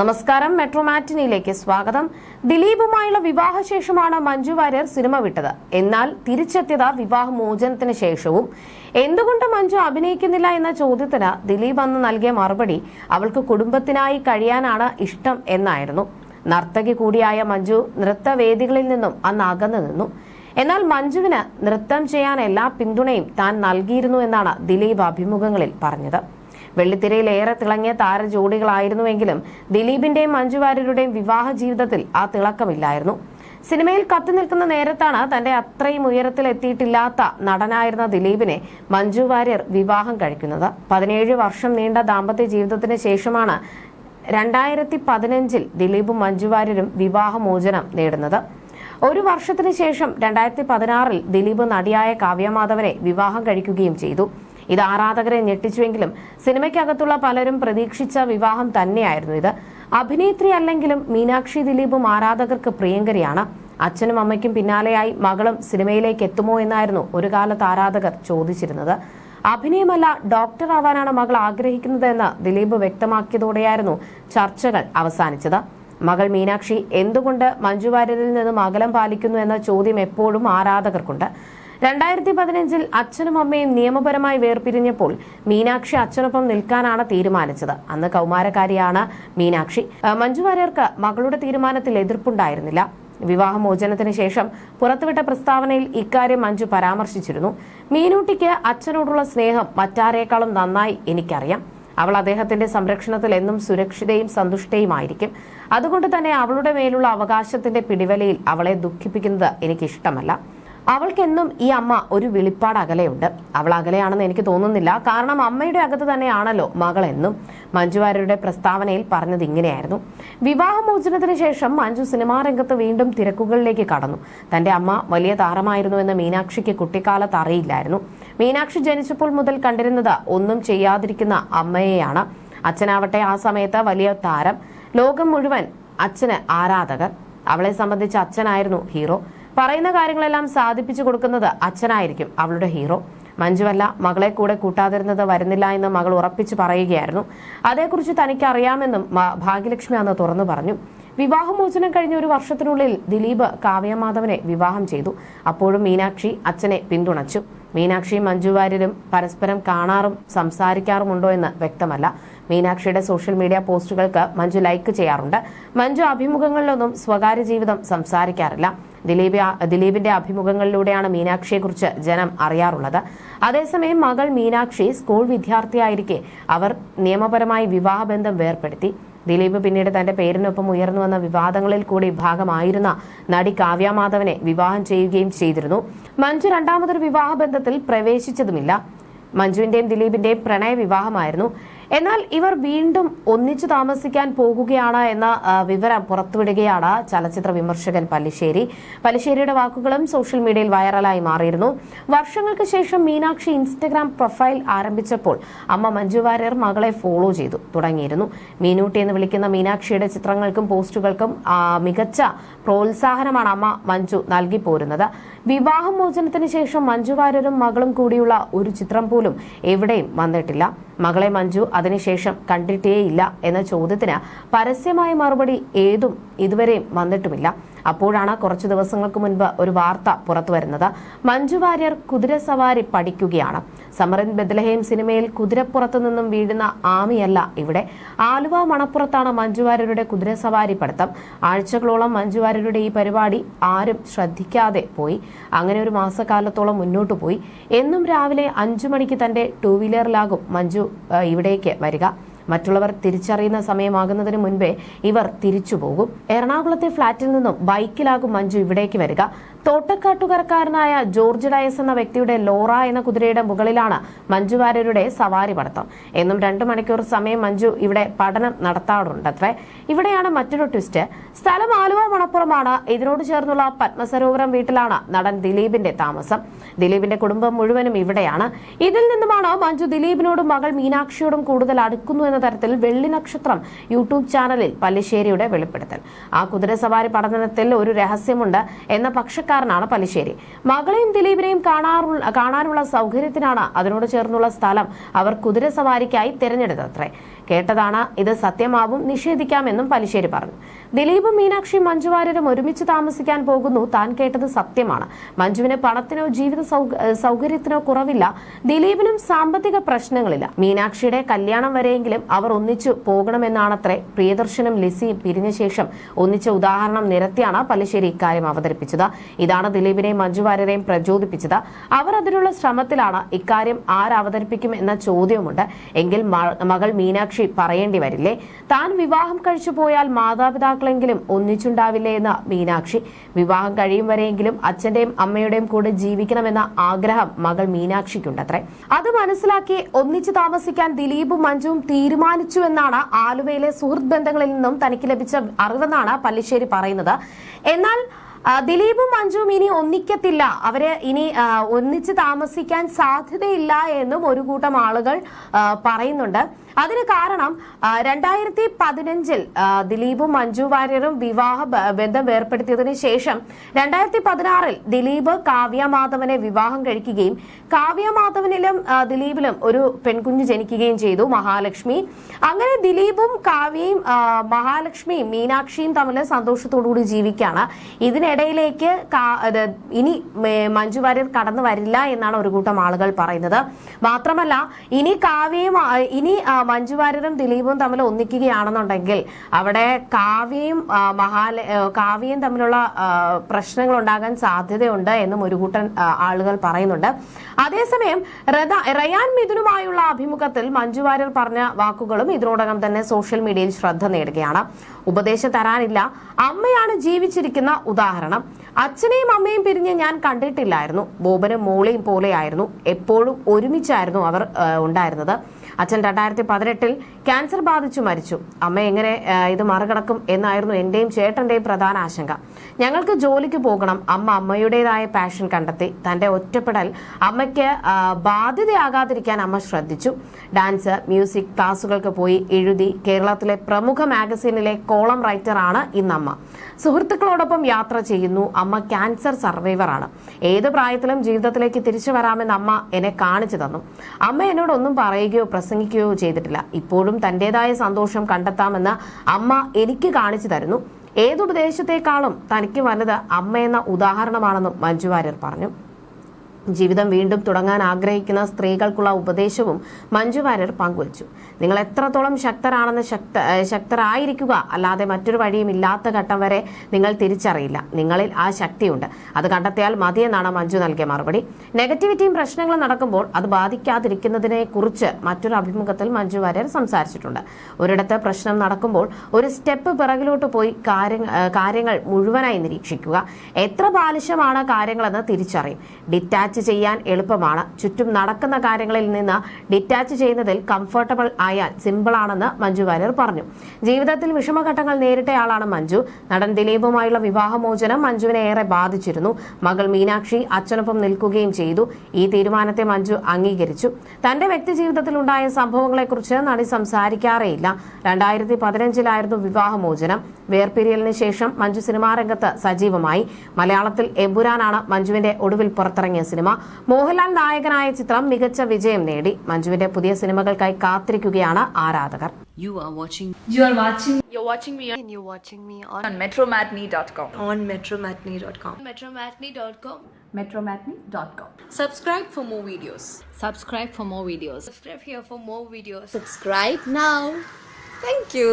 നമസ്കാരം. മെട്രോ മാറ്റിനിയിലേക്ക് സ്വാഗതം. ദിലീപുമായുള്ള വിവാഹശേഷമാണ് മഞ്ജു വാര്യർ സിനിമ വിട്ടത്. എന്നാൽ തിരിച്ചെത്തിയത് വിവാഹമോചനത്തിന് ശേഷവും. എന്തുകൊണ്ട് മഞ്ജു അഭിനയിക്കുന്നില്ല എന്ന ചോദ്യത്തിന് ദിലീപ് അന്ന് നൽകിയ മറുപടി അവൾക്ക് കുടുംബത്തിനായി കഴിയാനാണ് ഇഷ്ടം എന്നായിരുന്നു. നർത്തകി കൂടിയായ മഞ്ജു നൃത്തവേദികളിൽ നിന്നും അന്ന് അകന്നു നിന്നു. എന്നാൽ മഞ്ജുവിന് നൃത്തം ചെയ്യാൻ എല്ലാ പിന്തുണയും താൻ നൽകിയിരുന്നു എന്നാണ് ദിലീപ് അഭിമുഖങ്ങളിൽ പറഞ്ഞത്. വെള്ളിത്തിരയിൽ ഏറെ തിളങ്ങിയ താരജോഡികളായിരുന്നുവെങ്കിലും ദിലീപിന്റെയും മഞ്ജു വാര്യരുടെയും വിവാഹ ജീവിതത്തിൽ ആ തിളക്കമില്ലായിരുന്നു. സിനിമയിൽ കത്തി നിൽക്കുന്ന നേരത്താണ് തന്റെ അത്രയും ഉയരത്തിൽ എത്തിയിട്ടില്ലാത്ത നടനായിരുന്ന ദിലീപിനെ മഞ്ജു വാര്യർ വിവാഹം കഴിക്കുന്നത്. 17 വർഷം നീണ്ട ദാമ്പത്യ ജീവിതത്തിന് ശേഷമാണ് 2015 ദിലീപും മഞ്ജു വാര്യരും വിവാഹമോചനം നേടുന്നത്. ഒരു വർഷത്തിന് ശേഷം 2016 ദിലീപ് നടിയായ കാവ്യ മാധവനെ വിവാഹം കഴിക്കുകയും ചെയ്തു. ഇത് ആരാധകരെ ഞെട്ടിച്ചുവെങ്കിലും സിനിമയ്ക്കകത്തുള്ള പലരും പ്രതീക്ഷിച്ച വിവാഹം തന്നെയായിരുന്നു ഇത്. അഭിനേത്രി അല്ലെങ്കിലും മീനാക്ഷി ദിലീപും ആരാധകർക്ക് പ്രിയങ്കരിയാണ്. അച്ഛനും അമ്മയ്ക്കും പിന്നാലെയായി മകളും സിനിമയിലേക്ക് എത്തുമോ എന്നായിരുന്നു ഒരു കാലത്ത് ആരാധകർ ചോദിച്ചിരുന്നത്. അഭിനയമല്ല, ഡോക്ടർ ആവാനാണ് മകൾ ആഗ്രഹിക്കുന്നതെന്ന് ദിലീപ് വ്യക്തമാക്കിയതോടെയായിരുന്നു ചർച്ചകൾ അവസാനിച്ചത്. മകൾ മീനാക്ഷി എന്തുകൊണ്ട് മഞ്ജു വാര്യരിൽ നിന്നും അകലം പാലിക്കുന്നു എന്ന ചോദ്യം എപ്പോഴും ആരാധകർക്കുണ്ട്. 2015 അച്ഛനും അമ്മയും നിയമപരമായി വേർപിരിഞ്ഞപ്പോൾ മീനാക്ഷി അച്ഛനൊപ്പം നിൽക്കാനാണ് തീരുമാനിച്ചത്. അന്ന് കൗമാരക്കാരിയാണ് മീനാക്ഷി. മഞ്ജു വാര്യർക്ക് മകളുടെ തീരുമാനത്തിൽ എതിർപ്പുണ്ടായിരുന്നില്ല. വിവാഹമോചനത്തിന് ശേഷം പുറത്തുവിട്ട പ്രസ്താവനയിൽ ഇക്കാര്യം മഞ്ജു പരാമർശിച്ചിരുന്നു. മീനൂട്ടിക്ക് അച്ഛനോടുള്ള സ്നേഹം മറ്റാരേക്കാളും നന്നായി എനിക്കറിയാം. അവൾ അദ്ദേഹത്തിന്റെ സംരക്ഷണത്തിൽ എന്നും സുരക്ഷിതയും സന്തുഷ്ടയുമായിരിക്കും. അതുകൊണ്ട് തന്നെ അവളുടെ മേലുള്ള അവകാശത്തിന്റെ പിടിവലയിൽ അവളെ ദുഃഖിപ്പിക്കുന്നത് എനിക്കിഷ്ടമല്ല. അവൾക്കെന്നും ഈ അമ്മ ഒരു വെളിപ്പാട് അകലെയുണ്ട്. അവൾ അകലെയാണെന്ന് എനിക്ക് തോന്നുന്നില്ല. കാരണം അമ്മയുടെ അകത്ത് തന്നെയാണല്ലോ മകളെന്നും മഞ്ജു വാര്യരുടെ പ്രസ്താവനയിൽ പറഞ്ഞത് ഇങ്ങനെയായിരുന്നു. വിവാഹമോചനത്തിന് ശേഷം മഞ്ജു സിനിമാ രംഗത്ത് വീണ്ടും തിരക്കുകളിലേക്ക് കടന്നു. തന്റെ അമ്മ വലിയ താരമായിരുന്നുവെന്ന് മീനാക്ഷിക്ക് കുട്ടിക്കാലത്ത് അറിയില്ലായിരുന്നു. മീനാക്ഷി ജനിച്ചപ്പോൾ മുതൽ കണ്ടിരുന്നത് ഒന്നും ചെയ്യാതിരിക്കുന്ന അമ്മയെയാണ്. അച്ഛനാവട്ടെ ആ സമയത്ത് വലിയ താരം. ലോകം മുഴുവൻ അച്ഛന് ആരാധകർ. അവളെ സംബന്ധിച്ച് അച്ഛനായിരുന്നു ഹീറോ. പറയുന്ന കാര്യങ്ങളെല്ലാം സാധിപ്പിച്ചു കൊടുക്കുന്നത് അച്ഛനായിരിക്കും അവളുടെ ഹീറോ. മഞ്ജുവല്ല മകളെ കൂടെ കൂട്ടാതിരുന്നത് വരുന്നില്ല എന്ന് മകൾ ഉറപ്പിച്ചു പറയുകയായിരുന്നു. അതേക്കുറിച്ച് തനിക്ക് അറിയാമെന്നും ഭാഗ്യലക്ഷ്മി അന്ന് തുറന്നു പറഞ്ഞു. വിവാഹമോചനം കഴിഞ്ഞ ഒരു വർഷത്തിനുള്ളിൽ ദിലീപ് കാവ്യ മാധവനെ വിവാഹം ചെയ്തു. അപ്പോഴും മീനാക്ഷി അച്ഛനെ പിന്തുണച്ചു. മീനാക്ഷിയും മഞ്ജു വാര്യരും പരസ്പരം കാണാറും സംസാരിക്കാറുമുണ്ടോ എന്ന് വ്യക്തമല്ല. മീനാക്ഷിയുടെ സോഷ്യൽ മീഡിയ പോസ്റ്റുകൾക്ക് മഞ്ജു ലൈക്ക് ചെയ്യാറുണ്ട്. മഞ്ജു അഭിമുഖങ്ങളിലൊന്നും സ്വകാര്യ ജീവിതം സംസാരിക്കാറില്ല. ദിലീപിന്റെ അഭിമുഖങ്ങളിലൂടെയാണ് മീനാക്ഷിയെക്കുറിച്ച് ജനം അറിയാറുള്ളത്. അതേസമയം മകൾ മീനാക്ഷി സ്കൂൾ വിദ്യാർത്ഥിയായിരിക്കെ അവർ നിയമപരമായി വിവാഹബന്ധം വേർപ്പെടുത്തി. ദിലീപ് പിന്നീട് തന്റെ പേരിനൊപ്പം ഉയർന്നു വന്ന വിവാദങ്ങളിൽ കൂടി ഭാഗമായിരുന്ന നടി കാവ്യ മാധവനെ വിവാഹം ചെയ്യുകയും ചെയ്തിരുന്നു. മഞ്ജു രണ്ടാമതൊരു വിവാഹബന്ധത്തിൽ പ്രവേശിച്ചതുമില്ല. മഞ്ജുവിന്റെയും ദിലീപിന്റെയും പ്രണയ വിവാഹമായിരുന്നു. എന്നാൽ ഇവർ വീണ്ടും ഒന്നിച്ചു താമസിക്കാൻ പോകുകയാണ് എന്ന വിവരം പുറത്തുവിടുകയാണ് ചലച്ചിത്ര വിമർശകൻ പല്ലിശ്ശേരിയുടെ വാക്കുകളും സോഷ്യൽ മീഡിയയിൽ വൈറലായി മാറിയിരുന്നു. വർഷങ്ങൾക്ക് ശേഷം മീനാക്ഷി ഇൻസ്റ്റഗ്രാം പ്രൊഫൈൽ ആരംഭിച്ചപ്പോൾ അമ്മ മഞ്ജു വാര്യർ മകളെ ഫോളോ ചെയ്തു തുടങ്ങിയിരുന്നു. മീനൂട്ടി എന്ന് വിളിക്കുന്ന മീനാക്ഷിയുടെ ചിത്രങ്ങൾക്കും പോസ്റ്റുകൾക്കും മികച്ച പ്രോത്സാഹനമാണ് അമ്മ മഞ്ജു നൽകി പോരുന്നത്. വിവാഹമോചനത്തിന് ശേഷം മഞ്ജു വാര്യരും മകളും കൂടിയുള്ള ഒരു ചിത്രം പോലും എവിടെയും വന്നിട്ടില്ല. മകളെ മഞ്ജു അതിനുശേഷം കണ്ടിട്ടേയില്ല എന്ന ചോദ്യത്തിന് പരസ്യമായ മറുപടി ഏതും ഇതുവരെയും വന്നിട്ടുമില്ല. അപ്പോഴാണ് കുറച്ചു ദിവസങ്ങൾക്ക് മുൻപ് ഒരു വാർത്ത പുറത്തുവരുന്നത്. മഞ്ജു വാര്യർ കുതിരസവാരി പഠിക്കുകയാണ്. സമറിൻ ബെത്ലഹേം സിനിമയിൽ കുതിരപ്പുറത്തു നിന്നും വീഴുന്ന ആമിയല്ല ഇവിടെ. ആലുവ മണപ്പുറത്താണ് മഞ്ജു വാര്യരുടെ കുതിരസവാരി പഠിത്തം. ആഴ്ചകളോളം മഞ്ജു വാര്യരുടെ ഈ പരിപാടി ആരും ശ്രദ്ധിക്കാതെ പോയി. അങ്ങനെ ഒരു മാസക്കാലത്തോളം മുന്നോട്ടു പോയി. എന്നും രാവിലെ 5 മണിക്ക് തന്റെ 2 വീലറിലാകും മഞ്ജു ഇവിടേക്ക് വരിക. മറ്റുള്ളവർ തിരിച്ചറിയുന്ന സമയമാകുന്നതിന് മുൻപേ ഇവർ തിരിച്ചു പോകും. എറണാകുളത്തെ ഫ്ളാറ്റിൽ നിന്നും ബൈക്കിലാകും മഞ്ജു ഇവിടേക്ക് വരിക. തോട്ടക്കാട്ടുകരക്കാരനായ ജോർജ് ഡയസ് എന്ന വ്യക്തിയുടെ ലോറ എന്ന കുതിരയുടെ മുകളിലാണ് മഞ്ജു വാര്യരുടെ സവാരി പഠിത്തം. എന്നും 2 മണിക്കൂർ സമയം മഞ്ജു ഇവിടെ പഠനം നടത്താറുണ്ടത്രേ. ഇവിടെയാണ് മറ്റൊരു ട്വിസ്റ്റ്. സ്ഥലം ആലുവ മണപ്പുറമാണ്. ഇതിനോട് ചേർന്നുള്ള പത്മസരോവരം വീട്ടിലാണ് നടൻ ദിലീപിന്റെ താമസം. ദിലീപിന്റെ കുടുംബം മുഴുവനും ഇവിടെയാണ്. ഇതിൽ നിന്നുമാണ് മഞ്ജു ദിലീപിനോടും മകൾ മീനാക്ഷിയോടും കൂടുതൽ അടുക്കുന്നു എന്ന തരത്തിൽ വെള്ളി നക്ഷത്രം യൂട്യൂബ് ചാനലിൽ പല്ലിശ്ശേരിയുടെ വെളിപ്പെടുത്തൽ. ആ കുതിരസവാരി പഠനത്തിൽ ഒരു രഹസ്യമുണ്ട് എന്ന പക്ഷക്കാരനാണ് പല്ലിശ്ശേരി. മകളെയും ദിലീപിനെയും കാണാനുള്ള സൗകര്യത്തിനാണ് അതിനോട് ചേർന്നുള്ള സ്ഥലം അവർ കുതിരസവാരിക്കായി തിരഞ്ഞെടുത്തത്രേ. കേട്ടതാണ്. ഇത് സത്യമാവും, നിഷേധിക്കാമെന്നും പല്ലിശ്ശേരി പറഞ്ഞു. ദിലീപും മീനാക്ഷി മഞ്ജു വാര്യരും ഒരുമിച്ച് താമസിക്കാൻ പോകുന്നു. താൻ കേട്ടത് സത്യമാണ്. മഞ്ജുവിന് പണത്തിനോ ജീവിത സൗകര്യത്തിനോ കുറവില്ല. ദിലീപിനും സാമ്പത്തിക പ്രശ്നങ്ങളില്ല. മീനാക്ഷിയുടെ കല്യാണം വരെയെങ്കിലും അവർ ഒന്നിച്ചു പോകണമെന്നാണത്രേ. പ്രിയദർശനും ലിസിയും പിരിഞ്ഞ ശേഷം ഒന്നിച്ച ഉദാഹരണം നിരത്തിയാണ് പല്ലിശ്ശേരി ഇക്കാര്യം അവതരിപ്പിച്ചത്. ഇതാണ് ദിലീപിനെയും മഞ്ജു വാര്യരെയും പ്രചോദിപ്പിച്ചത്. അവർ അതിനുള്ള ശ്രമത്തിലാണ്. ഇക്കാര്യം ആരവതരിപ്പിക്കും എന്ന ചോദ്യവുമുണ്ട്. എങ്കിൽ മകൾ മീനാക്ഷി പറയേണ്ടി വരില്ലേ? താൻ വിവാഹം കഴിച്ചു പോയാൽ മാതാപിതാക്കളെങ്കിലും ഒന്നിച്ചുണ്ടാവില്ലേ എന്ന മീനാക്ഷി. വിവാഹം കഴിയും വരെയെങ്കിലും അച്ഛന്റെയും അമ്മയുടെയും കൂടെ ജീവിക്കണമെന്ന ആഗ്രഹം മകൾ മീനാക്ഷിക്കുണ്ടത്രേ. അത് മനസ്സിലാക്കി ഒന്നിച്ചു താമസിക്കാൻ ദിലീപും മഞ്ജുവും തീരുമാനിച്ചുവെന്നാണ് ആലുവയിലെ സുഹൃത്ത് ബന്ധങ്ങളിൽ നിന്നും തനിക്ക് ലഭിച്ച അറിവെന്നാണ് പല്ലിശ്ശേരി പറയുന്നത്. എന്നാൽ ദിലീപും മഞ്ജുവും ഇനി ഒന്നിക്കത്തില്ല, അവര് ഇനി ഒന്നിച്ച് താമസിക്കാൻ സാധ്യതയില്ല എന്നും ഒരു കൂട്ടം ആളുകൾ പറയുന്നുണ്ട്. അതിന് കാരണം 2015 ദിലീപും മഞ്ജു വാര്യരും വിവാഹ ബന്ധം വേർപ്പെടുത്തിയതിനു ശേഷം 2016 ദിലീപ് കാവ്യ മാധവനെ വിവാഹം കഴിക്കുകയും കാവ്യ മാധവനിലും ദിലീപിലും ഒരു പെൺകുഞ്ഞ് ജനിക്കുകയും ചെയ്തു, മഹാലക്ഷ്മി. അങ്ങനെ ദിലീപും കാവ്യയും മഹാലക്ഷ്മിയും മീനാക്ഷിയും തമ്മിൽ സന്തോഷത്തോടുകൂടി ജീവിക്കുകയാണ്. ഇതിനിടയിലേക്ക് ഇനി മഞ്ജു വാര്യർ കടന്നു വരില്ല എന്നാണ് ഒരു കൂട്ടം ആളുകൾ പറയുന്നത്. മാത്രമല്ല ഇനി മഞ്ജു വാര്യരും ദിലീപും തമ്മിൽ ഒന്നിക്കുകയാണെന്നുണ്ടെങ്കിൽ അവിടെ കാവ്യയും തമ്മിലുള്ള പ്രശ്നങ്ങൾ ഉണ്ടാകാൻ സാധ്യതയുണ്ട് എന്നും ഒരു കൂട്ടം ആളുകൾ പറയുന്നുണ്ട്. അതേസമയം റയാൻ മിഥുനുമായുള്ള അഭിമുഖത്തിൽ മഞ്ജു വാര്യർ പറഞ്ഞ വാക്കുകളും ഇതിനോടകം തന്നെ സോഷ്യൽ മീഡിയയിൽ ശ്രദ്ധ നേടുകയാണ്. ഉപദേശം തരാനില്ല, അമ്മയാണ് ജീവിച്ചിരിക്കുന്ന ഉദാഹരണം. അച്ഛനെയും അമ്മയും പിരിഞ്ഞ് ഞാൻ കണ്ടിട്ടില്ലായിരുന്നു. ബോബനും മോളെയും പോലെയായിരുന്നു. എപ്പോഴും ഒരുമിച്ചായിരുന്നു അവർ ഉണ്ടായിരുന്നത്. അച്ഛൻ 2018 ക്യാൻസർ ബാധിച്ചു മരിച്ചു. അമ്മ എങ്ങനെ ഇത് മറികടക്കും എന്നായിരുന്നു എന്റെയും ചേട്ടന്റെയും പ്രധാന ആശങ്ക. ഞങ്ങൾക്ക് ജോലിക്ക് പോകണം. അമ്മയുടേതായ പാഷൻ കണ്ടെത്തി. തന്റെ ഒറ്റപ്പെടൽ അമ്മയ്ക്ക് ബാധ്യതയാകാതിരിക്കാൻ അമ്മ ശ്രദ്ധിച്ചു. ഡാൻസ്, മ്യൂസിക് ക്ലാസുകൾക്ക് പോയി എഴുതി. കേരളത്തിലെ പ്രമുഖ മാഗസീനിലെ കോളം റൈറ്ററാണ് ഇന്നമ്മ. സുഹൃത്തുക്കളോടൊപ്പം യാത്ര ചെയ്യുന്നു. അമ്മ ക്യാൻസർ സർവൈവറാണ്. ഏത് പ്രായത്തിലും ജീവിതത്തിലേക്ക് തിരിച്ചു വരാമെന്ന് അമ്മ എന്നെ കാണിച്ചു തന്നു. അമ്മ എന്നോടൊന്നും പറയുകയോ പ്രസംഗിക്കുകയോ ചെയ്തിട്ടില്ല. ഇപ്പോഴും തന്റേതായ സന്തോഷം കണ്ടെത്താമെന്ന് അമ്മ എനിക്ക് കാണിച്ചു തരുന്നു. ഏതുപദേശത്തെക്കാളും തനിക്ക് വലുത് അമ്മ എന്ന ഉദാഹരണമാണെന്നും മഞ്ജു വാര്യർ പറഞ്ഞു. ജീവിതം വീണ്ടും തുടങ്ങാൻ ആഗ്രഹിക്കുന്ന സ്ത്രീകൾക്കുള്ള ഉപദേശവും മഞ്ജു വാര്യർ പങ്കുവച്ചു. നിങ്ങൾ എത്രത്തോളം ശക്തരാണെന്ന് ശക്തരായിരിക്കുക, അല്ലാതെ മറ്റൊരു വഴിയും ഇല്ലാത്ത ഘട്ടം വരെ നിങ്ങൾ തിരിച്ചറിയില്ല. നിങ്ങളിൽ ആ ശക്തിയുണ്ട്, അത് കണ്ടെത്തിയാൽ മതിയെന്നാണ് മഞ്ജു നൽകിയ മറുപടി. നെഗറ്റിവിറ്റിയും പ്രശ്നങ്ങളും നടക്കുമ്പോൾ അത് ബാധിക്കാതിരിക്കുന്നതിനെ കുറിച്ച് മറ്റൊരു അഭിമുഖത്തിൽ മഞ്ജു വാര്യർ സംസാരിച്ചിട്ടുണ്ട്. ഒരിടത്ത് പ്രശ്നം നടക്കുമ്പോൾ ഒരു സ്റ്റെപ്പ് പിറകിലോട്ട് പോയി കാര്യങ്ങൾ മുഴുവനായി നിരീക്ഷിക്കുക. എത്ര ബാലിശമാണ് കാര്യങ്ങളെന്ന് തിരിച്ചറിയും. ഡിറ്റാച്ച് ചെയ്യാൻ എളുപ്പമാണ്. ചുറ്റും നടക്കുന്ന കാര്യങ്ങളിൽ നിന്ന് ഡിറ്റാച്ച് ചെയ്യുന്നതിൽ കംഫർട്ടബിൾ ആയാൽ സിമ്പിളാണെന്ന് മഞ്ജു വാര്യർ പറഞ്ഞു. ജീവിതത്തിൽ വിഷമഘട്ടങ്ങൾ നേരിട്ടയാളാണ് മഞ്ജു. നടൻ ദിലീപുമായുള്ള വിവാഹമോചനം മഞ്ജുവിനെ ഏറെ ബാധിച്ചിരുന്നു. മകൾ മീനാക്ഷി അച്ഛനൊപ്പം നിൽക്കുകയും ചെയ്തു. ഈ തീരുമാനത്തെ മഞ്ജു അംഗീകരിച്ചു. തന്റെ വ്യക്തി ജീവിതത്തിൽ ഉണ്ടായ സംഭവങ്ങളെക്കുറിച്ച് നടി സംസാരിക്കാറേയില്ല. 2015 വിവാഹമോചനം. വേർപിരിയലിന് ശേഷം മഞ്ജു സിനിമാ രംഗത്ത് സജീവമായി. മലയാളത്തിൽ എമ്പുരാനാണ് മഞ്ജുവിന്റെ ഒടുവിൽ പുറത്തിറങ്ങിയ സിനിമ. മോഹൻലാൽ നായകനായ ചിത്രം മികച്ച വിജയം നേടി. മഞ്ജുവിന്റെ പുതിയ സിനിമകൾക്കായി കാത്തിരിക്കുകയാണ് ആരാധകർ. You're watching me on metromatney.com. metromatney.com. Subscribe for more videos. Subscribe here for more videos. Subscribe now. Thank you.